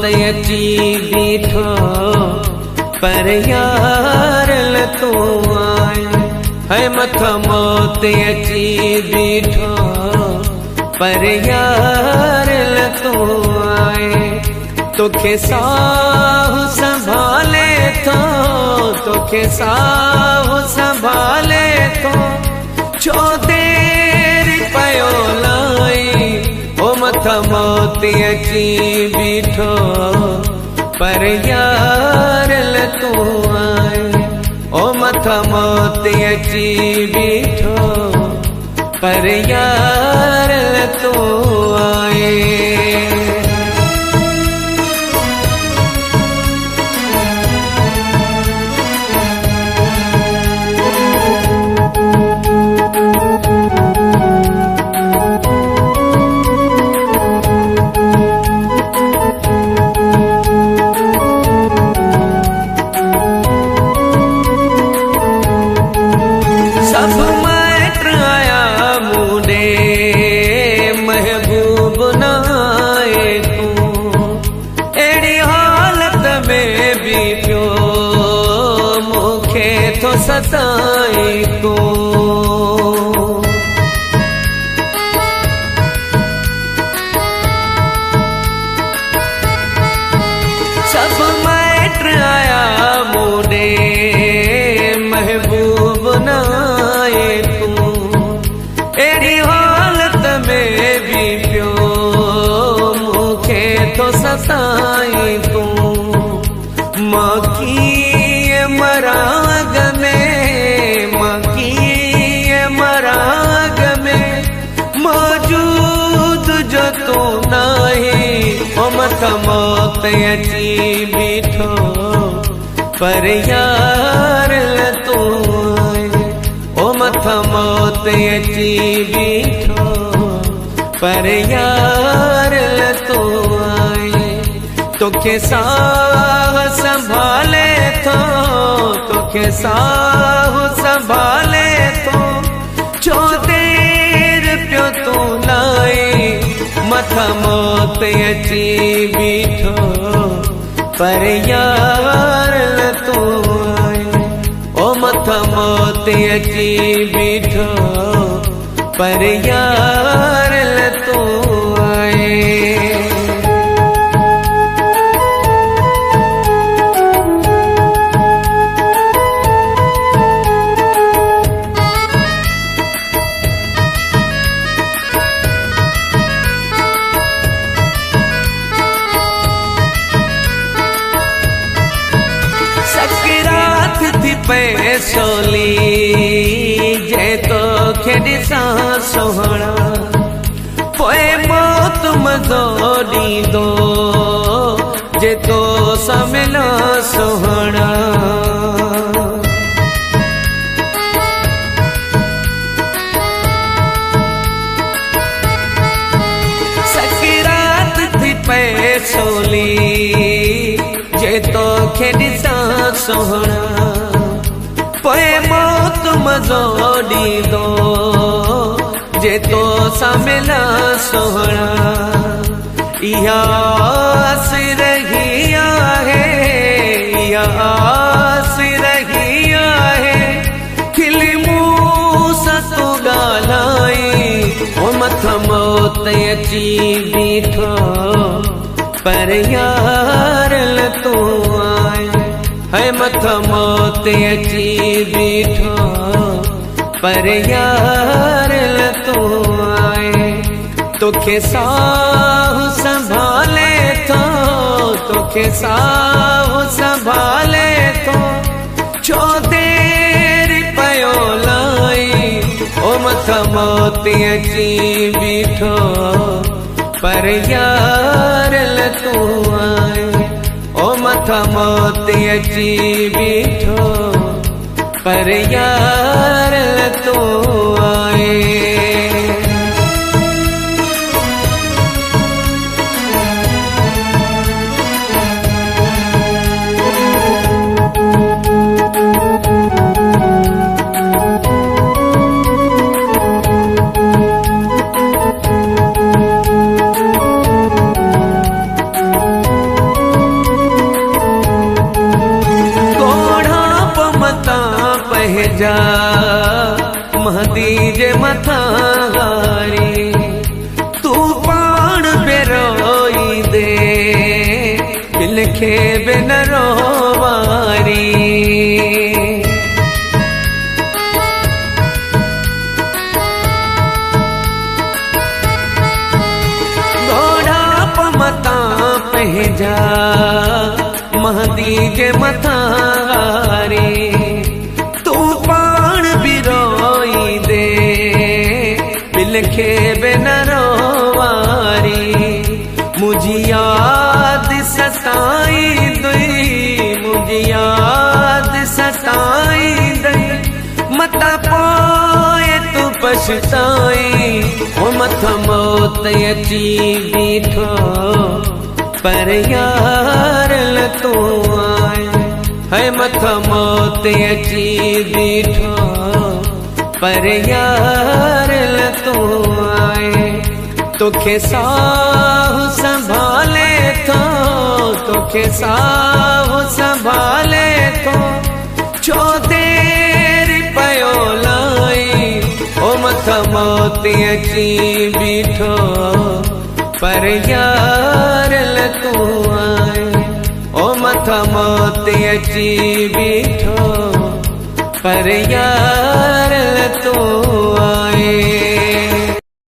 अची बीठो पर यार तू आए है मथ मौत अची बीठो पर यार तू आए तोखे साहु संभाले तोखे साहु संभाले छो देर पयो लाई ओ मथ मौत अची बीठो पर यार तू आए ओ मथ मौत अची बीठो पर यार तू आए। सताई को सब मैटर आया मोड़े महबूब नाए तू एड़ी हालत में भी प्यो मुखे तो सताई तू मकी मराग मौजूद जो तू नहीं ओ मथ मौत अची बीठो पर यार तू आए ओ मथ मौत अची बीठो पर यार तू आए तोखे साह संभाले तोखे साह संभाले छो देर प्यो तू लाई मथ मौत अची बीठो पर यार तू आए ओ मथ मौत अची बीठो पर यार तू आए। पैसोली जे तो खेॾिसा सोहणा पोइ मौत मज़ो ॾींदो जे तो समिला सोहणा सकरात थी पैसोली जे तो खेॾिसा सोहणा पोइ मौत मज़ो ॾींदो जे तो सामिला सोहणा इहा आस रही आहे इहा आस रही आहे खिली मूं सां तूं ॻाल्हाई ओ मथ मौत अची बीठो पर यार तू आए है मथ मौत अची बीठो पर यार तू आए तोखे साहु संभाले तोखे साहु संभाले छो देर पयो लाई ओ मथ मौत अची बीठो पर यार तू आए ओ मथ मौत अची बीठो पर यार तू आए। खे बिन रोवारी घोड़ा पमता पहजा महदी जे मथारी तू पाण भी रोई दे दिल खे बिन रोवारी मुझी याद सताई दई मुझी याद सताई दई मता पोए तू पछताई ओ मथ मौत अची बीठो पर यार ल तू आए है मथ मौत अची बीठो पर यार ल तू आए तोखे साहु संभाले तोखे साहु संभाले छो देर पयो लाई ओ मथ मौत अची बीठो पर यार ल तू आए ओ मथ मौत अची बीठो पर यार ल तू आए।